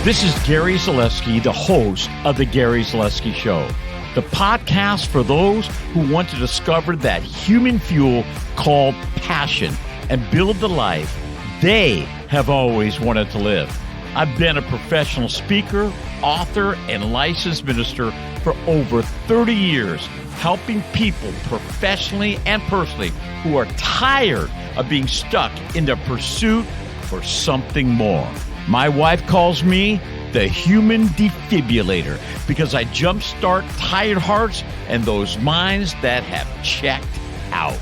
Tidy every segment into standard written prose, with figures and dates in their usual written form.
This is Gary Zaleski, the host of The Gary Zaleski Show, the podcast for those who want to discover that human fuel called passion and build the life they have always wanted to live. I've been a professional speaker, author, and licensed minister for over 30 years, helping people professionally and personally who are tired of being stuck in the pursuit for something more. My wife calls me the human defibrillator because I jumpstart tired hearts and those minds that have checked out.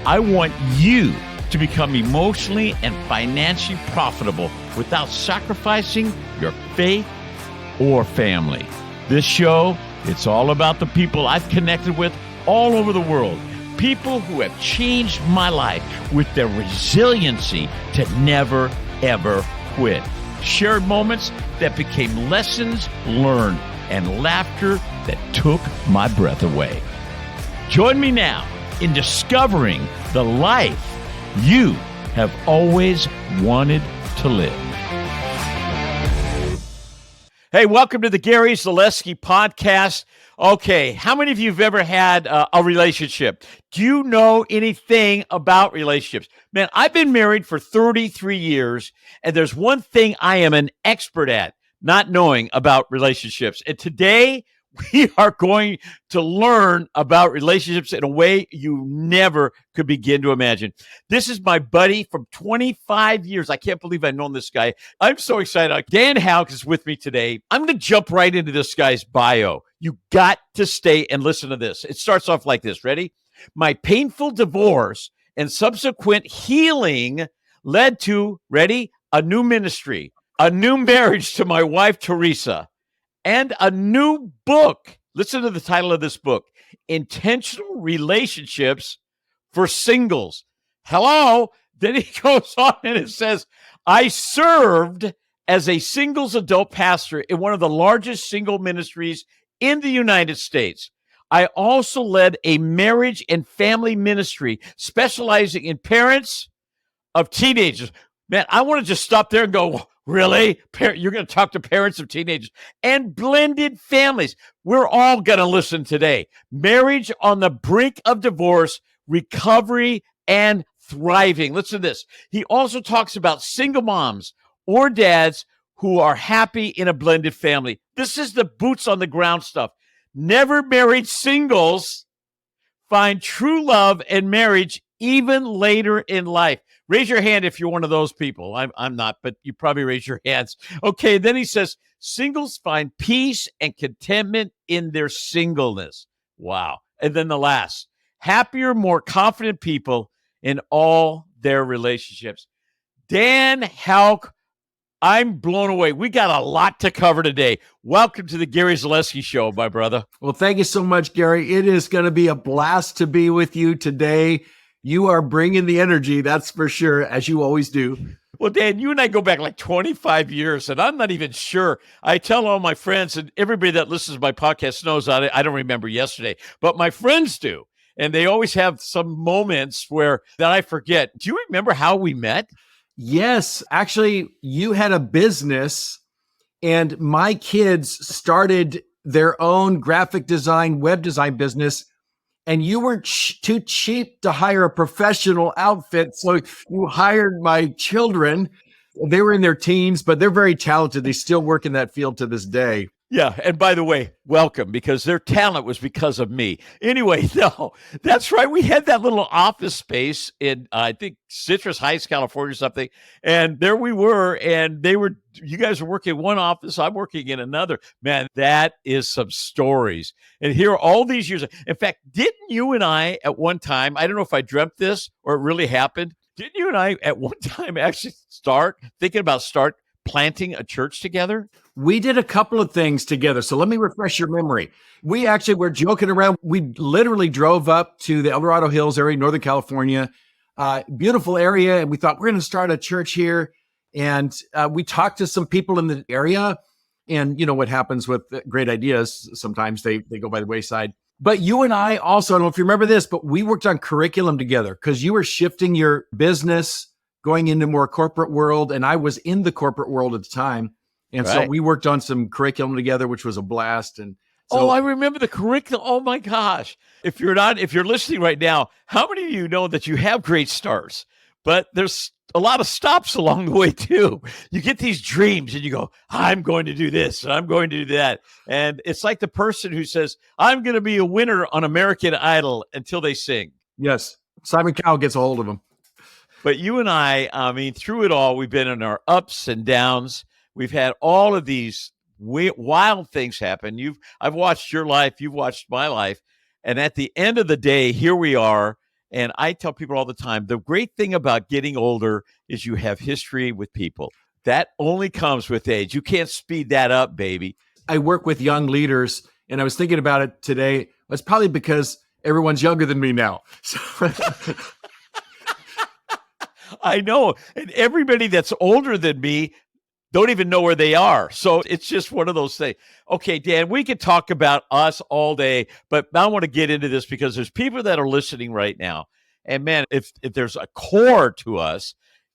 I want you to become emotionally and financially profitable without sacrificing your faith or family. This show, it's all about the people I've connected with all over the world. People who have changed my life with their resiliency to never, ever quit. Shared moments that became lessons learned and laughter that took my breath away. Join me now in discovering the life you have always wanted to live. Hey, welcome to the Gary Zaleski podcast. Okay, how many of you have ever had a relationship? Do you know anything about relationships? Man, I've been married for 33 years, and there's one thing I am an expert at, not knowing about relationships. And today, we are going to learn about relationships in a way you never could begin to imagine. This is my buddy from 25 years. I can't believe I've known this guy. I'm so excited. Dan Houk is with me today. I'm going to jump right into this guy's bio. You got to stay and listen to this. It starts off like this. Ready? My painful divorce and subsequent healing led to, ready, a new ministry, a new marriage to my wife, Teresa, and a new book. Listen to the title of this book, Intentional Relationships for Singles. Hello? Then he goes on and it says, I served as a singles adult pastor in one of the largest single ministries in the United States. I also led a marriage and family ministry specializing in parents of teenagers. Man, I want to just stop there and go, really? You're going to talk to parents of teenagers and blended families. We're all going to listen today. Marriage on the brink of divorce, recovery, and thriving. Listen to this. He also talks about single moms or dads who are happy in a blended family. This is the boots on the ground stuff. Never married singles find true love and marriage even later in life. Raise your hand if you're one of those people. I'm not, but you probably raise your hands. Okay, then he says, singles find peace and contentment in their singleness. Wow. And then the last, happier, more confident people in all their relationships. Dan Houk, I'm blown away. We got a lot to cover today. Welcome to the Gary Zaleski Show, my brother. Well, thank you so much, Gary. It is going to be a blast to be with you today. You are bringing the energy, that's for sure, as you always do. Well, Dan, you and I go back like 25 years, and I'm not even sure. I tell all my friends, and everybody that listens to my podcast knows I don't remember yesterday, but my friends do. And they always have some moments that I forget. Do you remember how we met? Yes. Actually, you had a business, and my kids started their own graphic design, web design business. And you weren't too cheap to hire a professional outfit. So you hired my children. They were in their teens, but they're very talented. They still work in that field to this day. Yeah. And by the way, welcome, because their talent was because of me. Anyway, no, that's right. We had that little office space in, I think, Citrus Heights, California or something. And there we were. And you guys were working in one office. I'm working in another. Man, that is some stories. And here all these years. In fact, didn't you and I at one time, I don't know if I dreamt this or it really happened. Didn't you and I at one time actually start planting a church together? We did a couple of things together. So let me refresh your memory. We actually were joking around. We literally drove up to the El Dorado Hills area, Northern California, beautiful area. And we thought we're going to start a church here. And we talked to some people in the area. And you know what happens with great ideas. Sometimes they go by the wayside. But you and I also, I don't know if you remember this, but we worked on curriculum together because you were shifting your business, going into more corporate world. And I was in the corporate world at the time. And so Right. we worked on some curriculum together, which was a blast. And Oh, so I remember the curriculum. Oh my gosh. If you're listening right now, how many of you know that you have great starts, but there's a lot of stops along the way too. You get these dreams and you go, I'm going to do this and I'm going to do that. And it's like the person who says, I'm going to be a winner on American Idol until they sing. yes, Simon Cowell gets a hold of them. But you and I mean, through it all, we've been in our ups and downs. We've had all of these wild things happen. I've watched your life, you've watched my life, and at the end of the day, here we are. And I tell people all the time, the great thing about getting older is you have history with people. That only comes with age. You can't speed that up, baby. I work with young leaders, and I was thinking about it today. It's probably because everyone's younger than me now. So I know. And everybody that's older than me don't even know where they are. So it's just one of those things. Okay, Dan, we could talk about us all day, but I want to get into this because there's people that are listening right now. And man, if there's a core to us,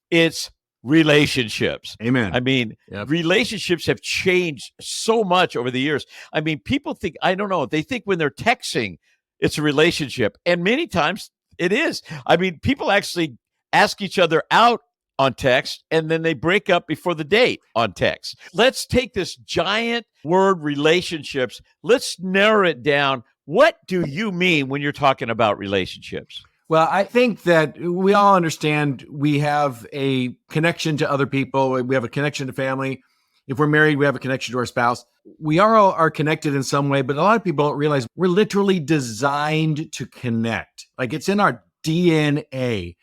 it's relationships. Amen. I mean, Yep. relationships have changed so much over the years. I mean, people think, I don't know, they think when they're texting, it's a relationship. And many times it is. I mean, people actually ask each other out on text and then they break up before the date on text. Let's take this giant word relationships. Let's narrow it down. What do you mean when you're talking about relationships? Well, I think that we all understand we have a connection to other people. We have a connection to family. If we're married, we have a connection to our spouse. We all are connected in some way, but a lot of people don't realize we're literally designed to connect. Like it's in our DNA.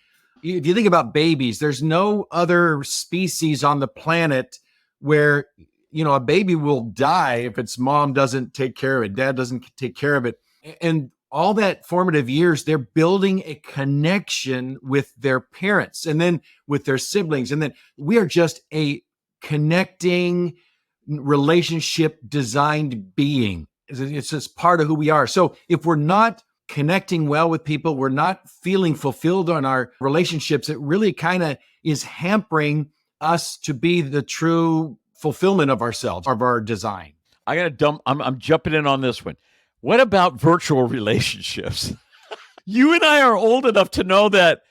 If you think about babies, there's no other species on the planet where, a baby will die if its mom doesn't take care of it, dad doesn't take care of it. And all that formative years, they're building a connection with their parents and then with their siblings. And then we are just a connecting, relationship designed being. It's just part of who we are. So if we're not connecting well with people, we're not feeling fulfilled on our relationships, it really kind of is hampering us to be the true fulfillment of ourselves, of our design. I'm jumping in on this one. What about virtual relationships? You and I are old enough to know that,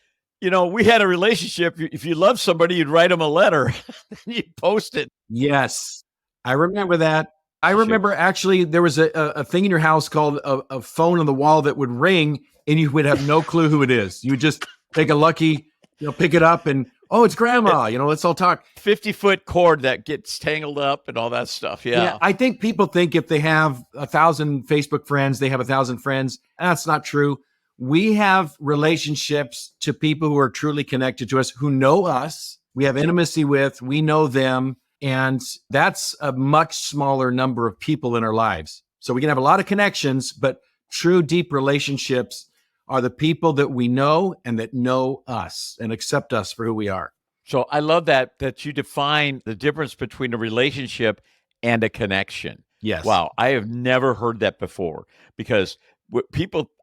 we had a relationship. If you love somebody, you'd write them a letter and you'd post it. Yes, I remember that. I remember actually there was a thing in your house called a phone on the wall that would ring and you would have no clue who it is. You would just take a lucky, pick it up and, oh, it's grandma, let's all talk. 50-foot cord that gets tangled up and all that stuff. Yeah. I think people think if they have 1,000 Facebook friends, they have 1,000 friends. That's not true. We have relationships to people who are truly connected to us, who know us, we have intimacy with, we know them. And that's a much smaller number of people in our lives. So we can have a lot of connections, but true deep relationships are the people that we know and that know us and accept us for who we are. So I love that you define the difference between a relationship and a connection. Yes. Wow. I have never heard that before because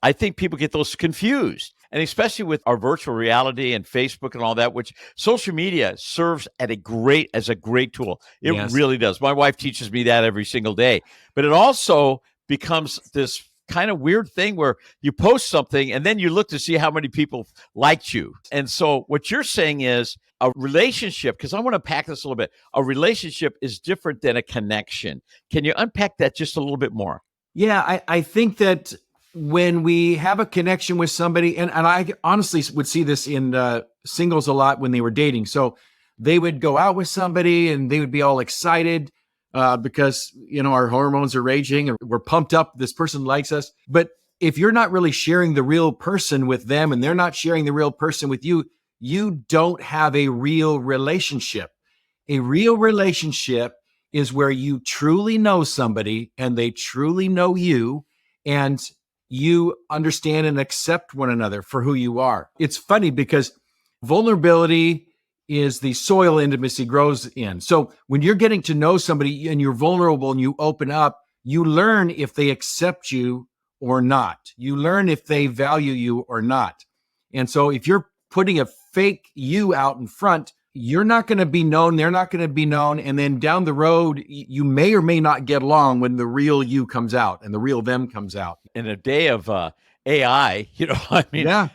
I think people get those confused. And especially with our virtual reality and Facebook and all that, which social media serves as a great tool. It Yes. really does. My wife teaches me that every single day. But it also becomes this kind of weird thing where you post something and then you look to see how many people liked you. And so what you're saying is a relationship, because I want to unpack this a little bit. A relationship is different than a connection. Can you unpack that just a little bit more? Yeah, I think that when we have a connection with somebody, and I honestly would see this in singles a lot when they were dating. So they would go out with somebody and they would be all excited because, our hormones are raging and we're pumped up. This person likes us. But if you're not really sharing the real person with them and they're not sharing the real person with you, you don't have a real relationship. A real relationship is where you truly know somebody and they truly know you and you understand and accept one another for who you are. It's funny because vulnerability is the soil intimacy grows in. So when you're getting to know somebody and you're vulnerable and you open up, you learn if they accept you or not. You learn if they value you or not. And so if you're putting a fake you out in front, you're not going to be known. They're not going to be known. And then down the road, you may or may not get along when the real you comes out and the real them comes out. In a day of AI, I mean, Yeah.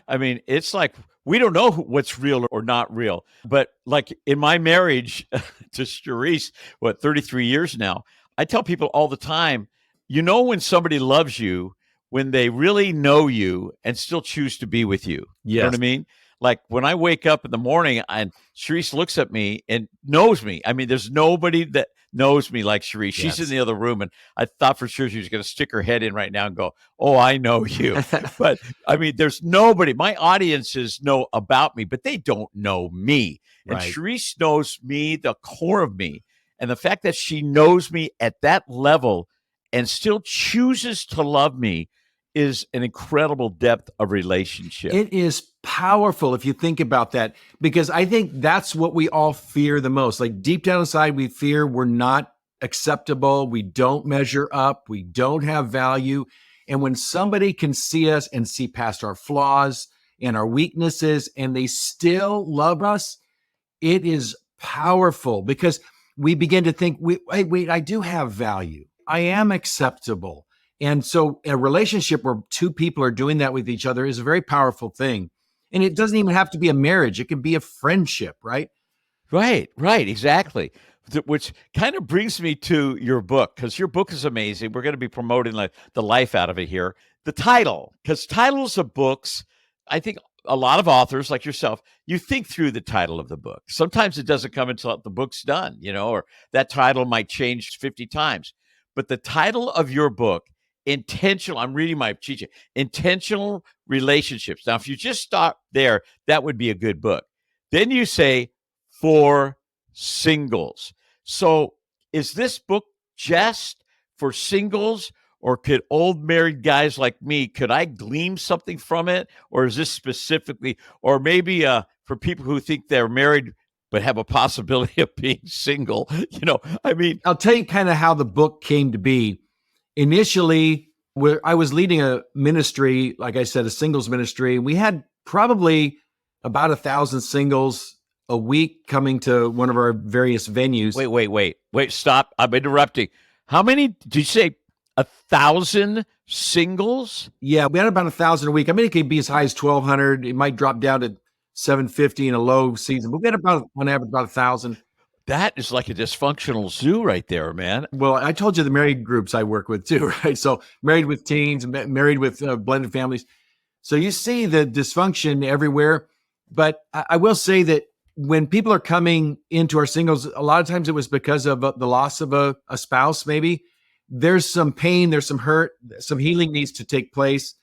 it's like we don't know what's real or not real. But like in my marriage to Charisse, 33 years now, I tell people all the time, when somebody loves you when they really know you and still choose to be with you. You know what I Yes. mean? Like when I wake up in the morning and Charisse looks at me and knows me. I mean, there's nobody that knows me like Charisse. She's in Yes. the other room, and I thought for sure she was going to stick her head in right now and go, "Oh, I know you." But I mean, there's nobody. My audiences know about me, but they don't know me. And Right. Charisse knows me, the core of me, and the fact that she knows me at that level and still chooses to love me is an incredible depth of relationship. It is powerful if you think about that, because I think that's what we all fear the most. Like deep down inside, we fear we're not acceptable. We don't measure up. We don't have value. And when somebody can see us and see past our flaws and our weaknesses, and they still love us, it is powerful because we begin to think, wait, I do have value. I am acceptable. And so a relationship where two people are doing that with each other is a very powerful thing. And it doesn't even have to be a marriage. It can be a friendship, right? Right, exactly. Which kind of brings me to your book, because your book is amazing. We're going to be promoting the life out of it here. The title, because titles of books, I think a lot of authors like yourself, you think through the title of the book. Sometimes it doesn't come until the book's done, or that title might change 50 times. But the title of your book, Intentional, I'm reading my cheat sheet, Intentional Relationships. Now, if you just stop there, that would be a good book. Then you say, for singles. So is this book just for singles, or could old married guys like me, could I glean something from it? Or is this specifically, or maybe for people who think they're married but have a possibility of being single? I'll tell you kind of how the book came to be. Initially, where I was leading a ministry, like I said, a singles ministry, we had probably about 1,000 singles a week coming to one of our various venues. Wait, stop. I'm interrupting. How many did you say? 1,000 singles? Yeah, we had about 1,000 a week. I mean, it could be as high as 1,200. It might drop down to 750 in a low season, but we had about, on average, about 1,000. That is like a dysfunctional zoo right there, man. Well, I told you the married groups I work with too, right? So married with teens, married with blended families. So you see the dysfunction everywhere. But I will say that when people are coming into our singles, a lot of times it was because of the loss of a spouse, maybe. There's some pain, there's some hurt, some healing needs to take place.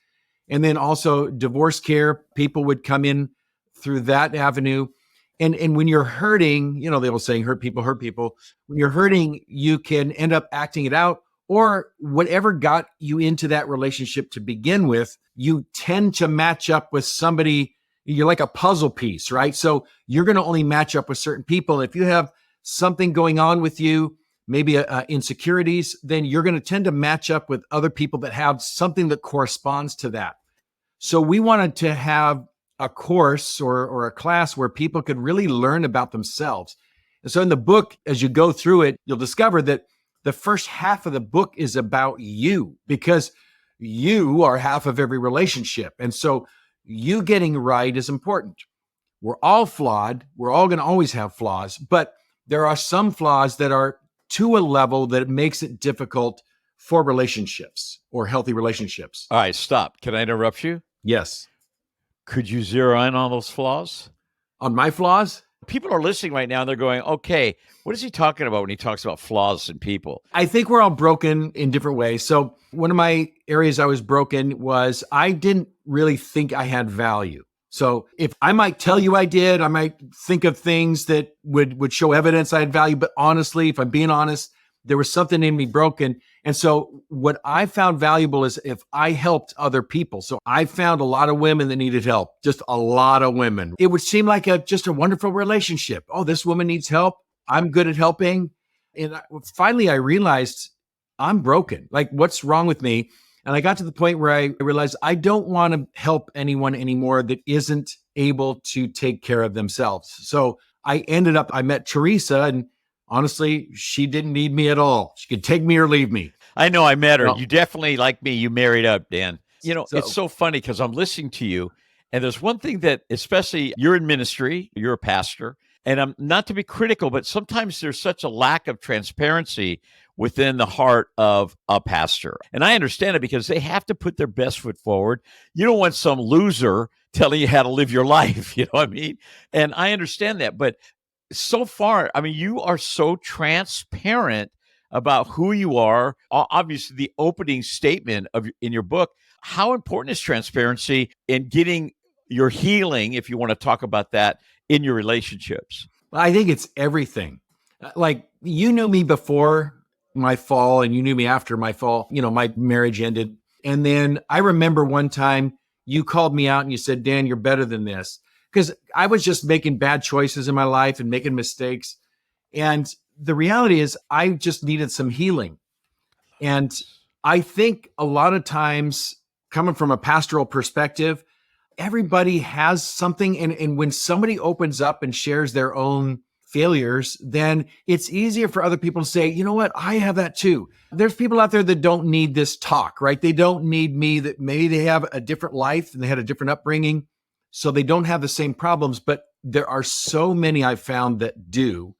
And then also divorce care, people would come in through that avenue. And when you're hurting, they will say hurt people. When you're hurting, you can end up acting it out, or whatever got you into that relationship to begin with, you tend to match up with somebody. You're like a puzzle piece, right? So you're going to only match up with certain people. If you have something going on with you, maybe insecurities, then you're going to tend to match up with other people that have something that corresponds to that. So we wanted to have a course or a class where people could really learn about themselves. And so in the book, as you go through it, you'll discover that the first half of the book is about you, because you are half of every relationship. And so you getting right is important. We're all flawed. We're all going to always have flaws, but there are some flaws that are to a level that makes it difficult for relationships or healthy relationships. All right, stop. Can I interrupt you? Yes. Could you zero in on those flaws? On my flaws? People are listening right now and they're going, okay, what is he talking about when he talks about flaws in people? I think we're all broken in different ways. So one of my areas I was broken was I didn't really think I had value. So if I might tell you I did, I might think of things that would show evidence I had value. But honestly, if I'm being honest, there was something in me broken. And so what I found valuable is if I helped other people. So I found a lot of women that needed help, just a lot of women. It would seem like just a wonderful relationship. Oh, this woman needs help. I'm good at helping. And finally, I realized I'm broken. Like, what's wrong with me? And I got to the point where I realized I don't want to help anyone anymore that isn't able to take care of themselves. So I met Teresa, and honestly, she didn't need me at all. She could take me or leave me. I know I met her. Well, You definitely, like me, you married up, Dan. It's so so funny because I'm listening to you, and there's one thing that, especially you're in ministry, you're a pastor, and I'm not to be critical, but sometimes there's such a lack of transparency within the heart of a pastor. And I understand it because they have to put their best foot forward. You don't want some loser telling you how to live your life. You know what I mean? And I understand that. But so far, I mean, you are so transparent about who you are. Obviously, the opening statement of in your book. How important is transparency in getting your healing, if you want to talk about that, in your relationships? I think it's everything. Like, you knew me before my fall, and you knew me after my fall. My marriage ended. And then I remember one time you called me out and you said, Dan, you're better than this. Because I was just making bad choices in my life and making mistakes. And the reality is, I just needed some healing. And I think a lot of times, coming from a pastoral perspective, everybody has something. And when somebody opens up and shares their own failures, then it's easier for other people to say, you know what, I have that too. There's people out there that don't need this talk, right? They don't need me, that maybe they have a different life and they had a different upbringing, so they don't have the same problems. But there are so many I've found that do.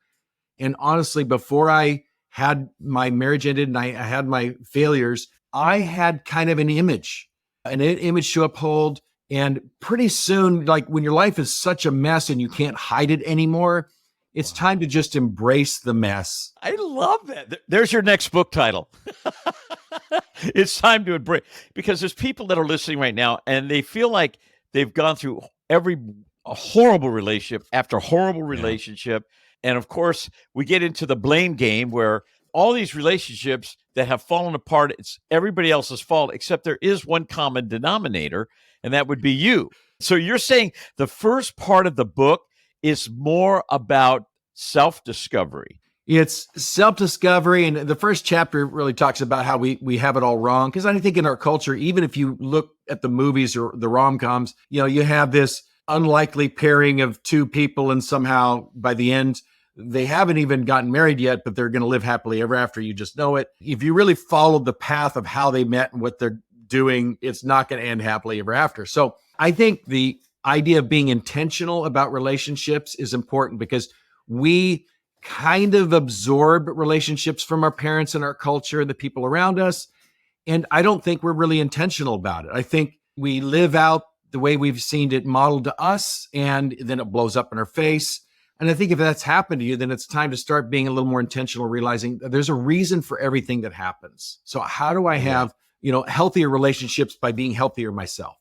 And honestly, before I had my marriage ended and I had my failures, I had kind of an image to uphold. And pretty soon, like, when your life is such a mess and you can't hide it anymore, it's time to just embrace the mess. I love that. There's your next book title. It's time to embrace, because there's people that are listening right now and they feel like they've gone through a horrible relationship after horrible relationship. And of course, we get into the blame game where all these relationships that have fallen apart, it's everybody else's fault, except there is one common denominator, and that would be you. So you're saying the first part of the book is more about self-discovery. It's self-discovery. And the first chapter really talks about how we have it all wrong. Because I think in our culture, even if you look at the movies or the rom-coms, you have this unlikely pairing of two people, and somehow by the end, they haven't even gotten married yet, but they're going to live happily ever after. You just know it. If you really followed the path of how they met and what they're doing, it's not going to end happily ever after. So I think the idea of being intentional about relationships is important, because we kind of absorb relationships from our parents and our culture and the people around us. And I don't think we're really intentional about it. I think we live out the way we've seen it modeled to us, and then it blows up in our face. And I think if that's happened to you, then it's time to start being a little more intentional, realizing that there's a reason for everything that happens. So how do I have, healthier relationships by being healthier myself?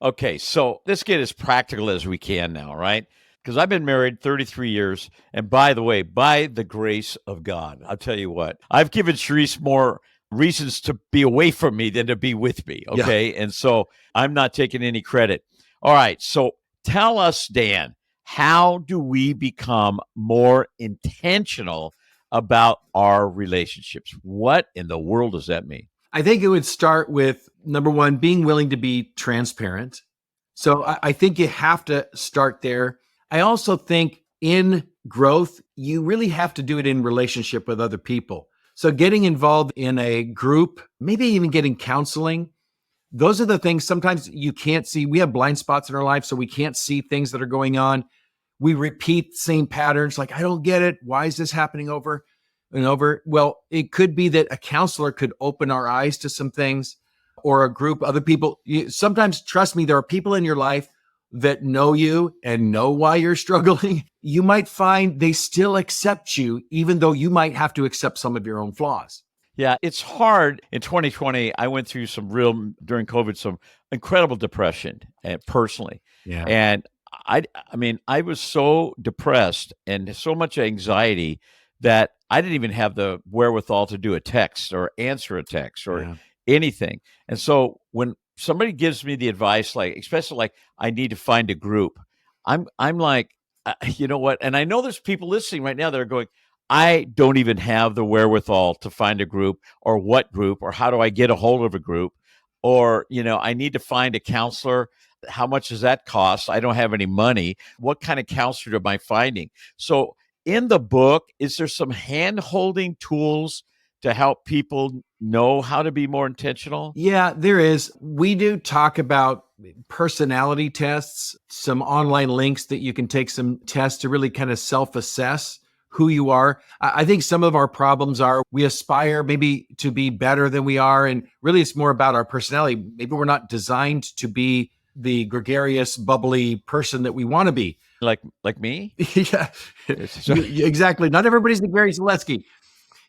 Okay, so let's get as practical as we can now, right? Because I've been married 33 years. And by the way, by the grace of God, I'll tell you what, I've given Sharice more reasons to be away from me than to be with me. Okay. Yeah. And so I'm not taking any credit. All right. So tell us, Dan, how do we become more intentional about our relationships? What in the world does that mean? I think it would start with, number one, being willing to be transparent. So I think you have to start there. I also think in growth, you really have to do it in relationship with other people. So getting involved in a group, maybe even getting counseling, those are the things sometimes you can't see. We have blind spots in our life, so we can't see things that are going on. We repeat the same patterns, like, I don't get it. Why is this happening over and over? Well, it could be that a counselor could open our eyes to some things, or a group, other people. Sometimes, trust me, there are people in your life that know you and know why you're struggling. You might find they still accept you, even though you might have to accept some of your own flaws. Yeah, it's hard. In 2020, I went through during COVID, some incredible depression, personally. Yeah. And I mean, I was so depressed and so much anxiety that I didn't even have the wherewithal to do a text or answer a text or anything. And so when somebody gives me the advice, like, especially like, I need to find a group, I'm like, you know what? And I know there's people listening right now that are going, I don't even have the wherewithal to find a group, or what group, or how do I get a hold of a group, or, I need to find a counselor. How much does that cost? I don't have any money. What kind of counselor am I finding? So in the book, is there some hand-holding tools to help people know how to be more intentional? Yeah, there is. We do talk about personality tests, some online links that you can take some tests to really kind of self-assess who you are. I think some of our problems are we aspire maybe to be better than we are. And really it's more about our personality. Maybe we're not designed to be the gregarious, bubbly person that we want to be. Like me? Yeah, exactly. Not everybody's the Gary Zaleski,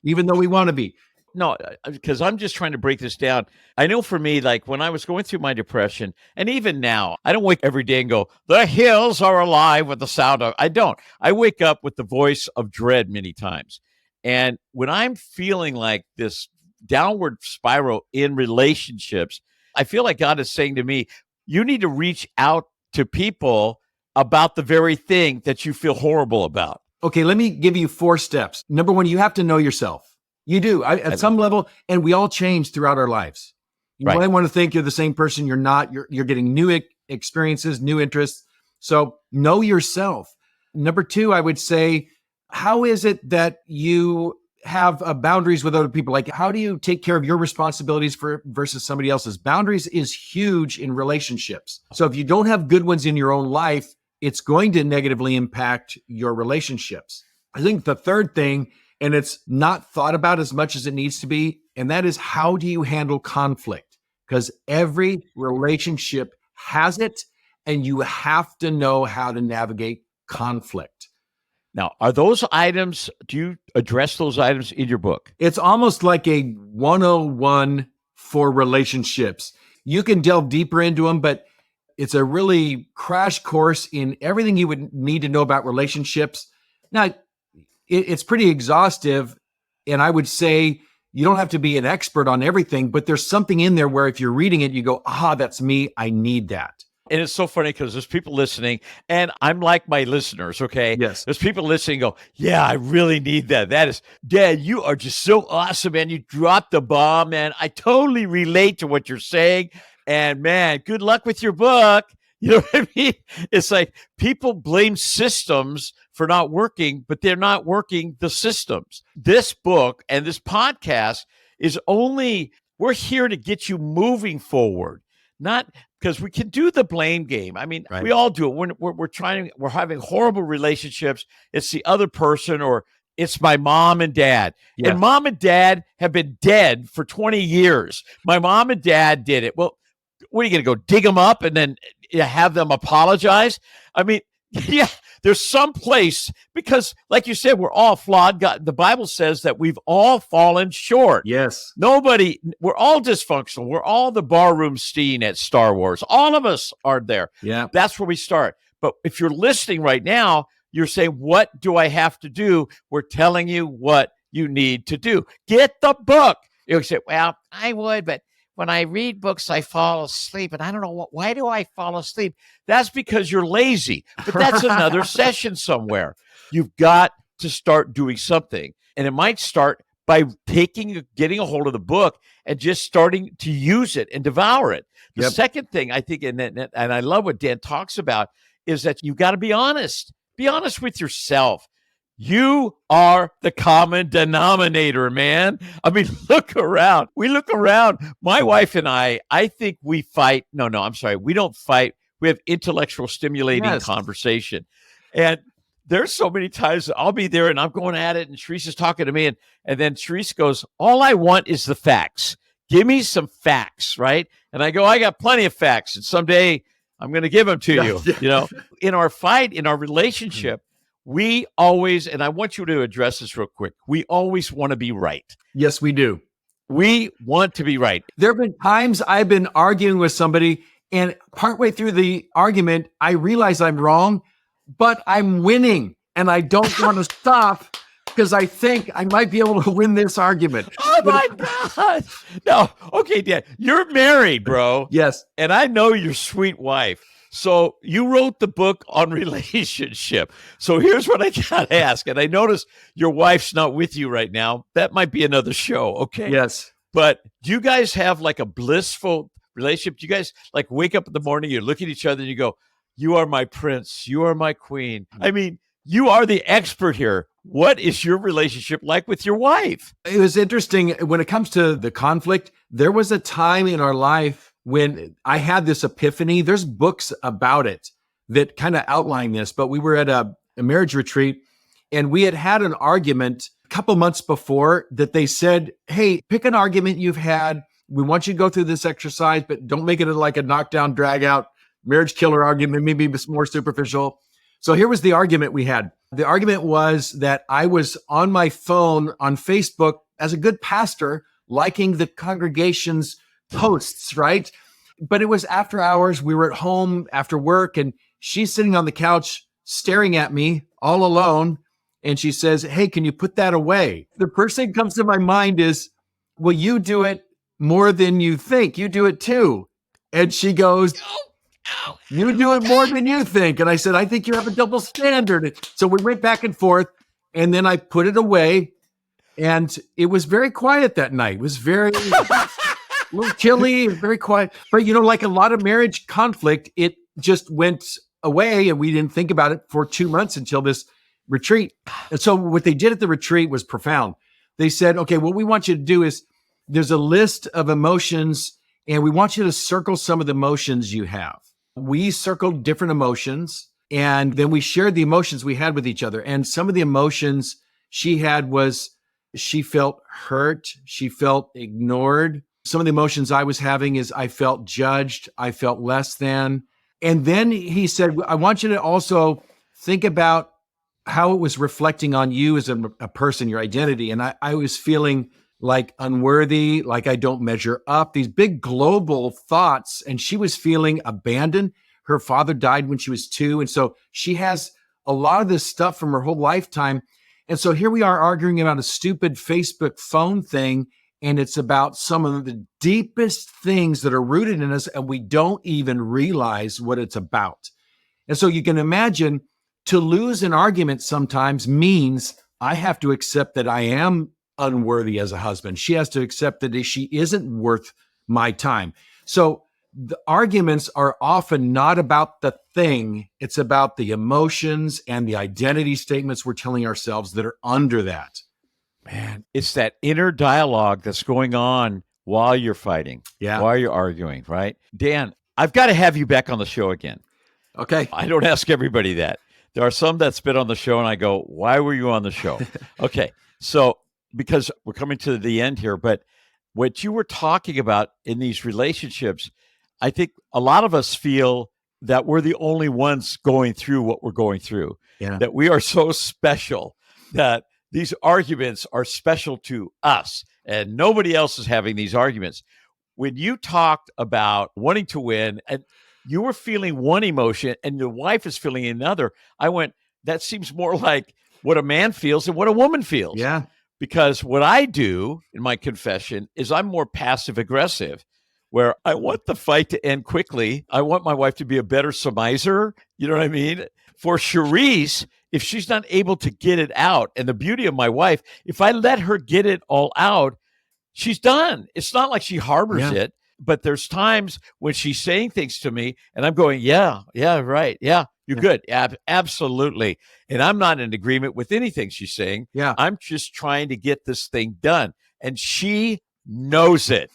even though we want to be. No, because I'm just trying to break this down. I know for me, like when I was going through my depression, and even now, I don't wake every day and go, the hills are alive with the sound of. I don't. I wake up with the voice of dread many times. And when I'm feeling like this downward spiral in relationships, I feel like God is saying to me, you need to reach out to people about the very thing that you feel horrible about. Okay, let me give you 4 steps. Number 1, you have to know yourself. You do at some level, and we all change throughout our lives. You might want to think you're the same person. You're not. You're getting new experiences, new interests. So know yourself. Number 2, I would say, how is it that you have boundaries with other people? Like, how do you take care of your responsibilities versus somebody else's? Boundaries is huge in relationships. So if you don't have good ones in your own life, it's going to negatively impact your relationships. I think the third thing, and it's not thought about as much as it needs to be, and that is how do you handle conflict? Because every relationship has it, and you have to know how to navigate conflict. Now, are those items, do you address those items in your book? It's almost like a 101 for relationships. You can delve deeper into them, but it's a really crash course in everything you would need to know about relationships. Now, it's pretty exhaustive, and I would say you don't have to be an expert on everything, but there's something in there where if you're reading it, you go, that's me. I need that. And it's so funny because there's people listening, and I'm like my listeners, okay? Yes. There's people listening go, yeah, I really need that. That is, Dad, you are just so awesome, man. You dropped the bomb, man. I totally relate to what you're saying. And man, good luck with your book. You know what I mean? It's like people blame systems for not working, but they're not working the systems. This book and this podcast is only, we're here to get you moving forward, not because we can do the blame game. I mean, we all do it. We're having horrible relationships. It's the other person, or it's my mom and dad. Yeah. And mom and dad have been dead for 20 years. My mom and dad did it. Well, what are you going to go dig them up and then have them apologize? I mean, yeah, there's some place, because like you said, we're all flawed. The Bible says that we've all fallen short. Yes. We're all dysfunctional. We're all the barroom scene at Star Wars. All of us are there. Yeah. That's where we start. But if you're listening right now, you're saying, what do I have to do? We're telling you what you need to do. Get the book. You say, well, I would, but when I read books, I fall asleep. And I don't know why do I fall asleep? That's because you're lazy. But that's another session somewhere. You've got to start doing something. And it might start by getting a hold of the book and just starting to use it and devour it. The second thing I think, and I love what Dan talks about, is that you've got to be honest. Be honest with yourself. You are the common denominator, man. I mean, look around. We look around. My wife and I think we fight. No, I'm sorry. We don't fight. We have intellectual stimulating conversation. And there's so many times I'll be there and I'm going at it, and Teresa's talking to me. And then Teresa goes, all I want is the facts. Give me some facts, right? And I go, I got plenty of facts. And someday I'm going to give them to you. You know, in our fight, in our relationship, we always, and I want you to address this real quick, we always want to be right. Yes, we do. We want to be right. There have been times I've been arguing with somebody, and partway through the argument, I realize I'm wrong, but I'm winning, and I don't want to stop because I think I might be able to win this argument. Oh, my God. No. Okay, Dan, you're married, bro. Yes. And I know your sweet wife. So you wrote the book on relationship. So here's what I got to ask. And I notice your wife's not with you right now. That might be another show. Okay. Yes. But do you guys have like a blissful relationship? Do you guys like wake up in the morning, you look at each other and you go, you are my prince, you are my queen? I mean, you are the expert here. What is your relationship like with your wife? It was interesting when it comes to the conflict. There was a time in our life when I had this epiphany. There's books about it that kind of outline this, but we were at a marriage retreat and we had an argument a couple months before that they said, hey, pick an argument you've had. We want you to go through this exercise, but don't make it like a knockdown, drag out marriage killer argument, maybe more superficial. So here was the argument we had. The argument was that I was on my phone on Facebook as a good pastor, liking the congregation's posts, right? But it was after hours. We were at home after work and she's sitting on the couch staring at me all alone. And she says, hey, can you put that away? The first thing that comes to my mind is, well, you do it more than you think. You do it too. And she goes, you do it more than you think. And I said, I think you have a double standard. So we went back and forth and then I put it away and it was very quiet that night. It was very a little chilly, very quiet. But like a lot of marriage conflict, it just went away and we didn't think about it for 2 months until this retreat. And so what they did at the retreat was profound. They said, okay, what we want you to do is there's a list of emotions and we want you to circle some of the emotions you have. We circled different emotions and then we shared the emotions we had with each other. And some of the emotions she had was she felt hurt. She felt ignored. Some of the emotions I was having is I felt judged. I felt less than. And then he said, I want you to also think about how it was reflecting on you as a person, your identity. And I was feeling like unworthy, like I don't measure up, these big global thoughts. And she was feeling abandoned. Her father died when she was 2. And so she has a lot of this stuff from her whole lifetime. And so here we are arguing about a stupid Facebook phone thing. And it's about some of the deepest things that are rooted in us. And we don't even realize what it's about. And so you can imagine to lose an argument sometimes means I have to accept that I am unworthy as a husband. She has to accept that she isn't worth my time. So the arguments are often not about the thing. It's about the emotions and the identity statements we're telling ourselves that are under that. Man, it's that inner dialogue that's going on while you're fighting, while you're arguing, right? Dan, I've got to have you back on the show again. Okay. I don't ask everybody that. There are some that's been on the show and I go, why were you on the show? Okay. So because we're coming to the end here, but what you were talking about in these relationships, I think a lot of us feel that we're the only ones going through what we're going through, that we are so special, that these arguments are special to us and nobody else is having these arguments. When you talked about wanting to win and you were feeling one emotion and your wife is feeling another, I went, that seems more like what a man feels and what a woman feels. Yeah. Because what I do in my confession is I'm more passive aggressive, where I want the fight to end quickly. I want my wife to be a better surmiser. You know what I mean? For Cherise, if she's not able to get it out, and the beauty of my wife, if I let her get it all out, she's done. It's not like she harbors it, but there's times when she's saying things to me and I'm going, yeah, right. Yeah, you're good. Absolutely. And I'm not in agreement with anything she's saying. Yeah. I'm just trying to get this thing done. And she knows it.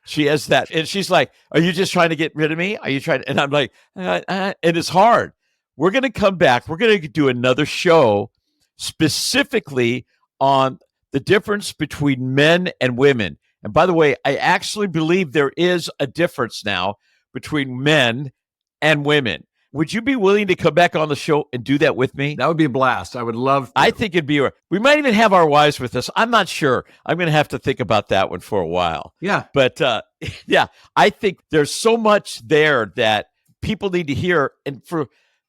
She has that. And she's like, are you just trying to get rid of me? Are you trying to? And I'm like, and it's hard. We're going to come back. We're going to do another show specifically on the difference between men and women. And by the way, I actually believe there is a difference now between men and women. Would you be willing to come back on the show and do that with me? That would be a blast. I would love to. I think it'd be, we might even have our wives with us. I'm not sure. I'm going to have to think about that one for a while. Yeah. But yeah, I think there's so much there that people need to hear. And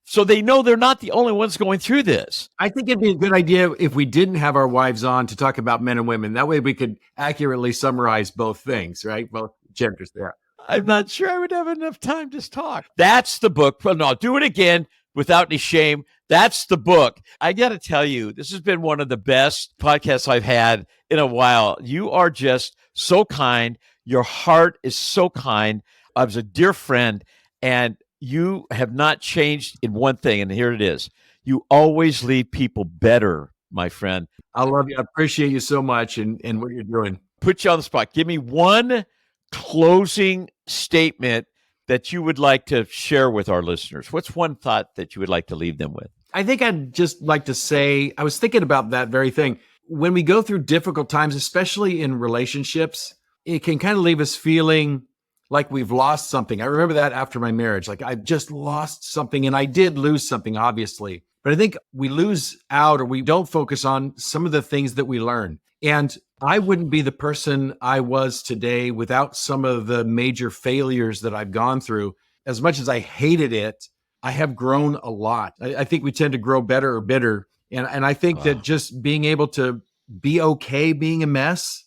so they know they're not the only ones going through this. I think it'd be a good idea if we didn't have our wives on to talk about men and women. That way we could accurately summarize both things, right? Both genders there. I'm not sure I would have enough time to talk. That's the book. Well, no, do it again without any shame. That's the book. I got to tell you, this has been one of the best podcasts I've had in a while. You are just so kind. Your heart is so kind. I was a dear friend, and you have not changed in one thing, and here it is. You always leave people better, my friend. I love you. I appreciate you so much and what you're doing. Put you on the spot. Give me one closing statement that you would like to share with our listeners. What's one thought that you would like to leave them with? I think I'd just like to say, I was thinking about that very thing. When we go through difficult times, especially in relationships, it can kind of leave us feeling like we've lost something. I remember that after my marriage, like I just lost something, and I did lose something, obviously. But I think we lose out, or we don't focus on some of the things that we learn. And I wouldn't be the person I was today without some of the major failures that I've gone through. As much as I hated it, I have grown a lot. I think we tend to grow better or bitter. And I think that just being able to be okay being a mess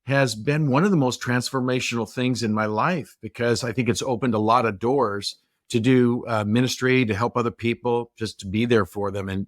has been one of the most transformational things in my life, because I think it's opened a lot of doors to do ministry, to help other people, just to be there for them and,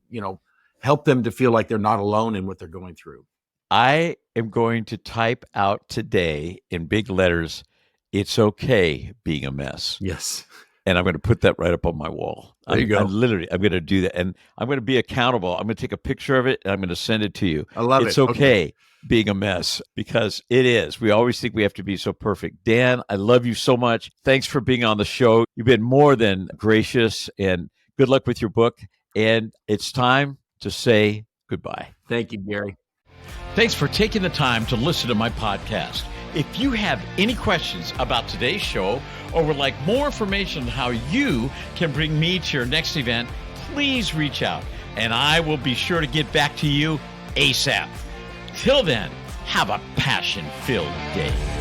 help them to feel like they're not alone in what they're going through. I am going to type out today in big letters, it's okay being a mess. Yes. And I'm going to put that right up on my wall. There you go. I'm going to do that. And I'm going to be accountable. I'm going to take a picture of it and I'm going to send it to you. I love it. It's okay being a mess, because it is. We always think we have to be so perfect. Dan, I love you so much. Thanks for being on the show. You've been more than gracious, and good luck with your book. And it's time to say goodbye. Thank you, Gary. Thanks for taking the time to listen to my podcast. If you have any questions about today's show, or would like more information on how you can bring me to your next event, please reach out and I will be sure to get back to you ASAP. Till then, have a passion-filled day.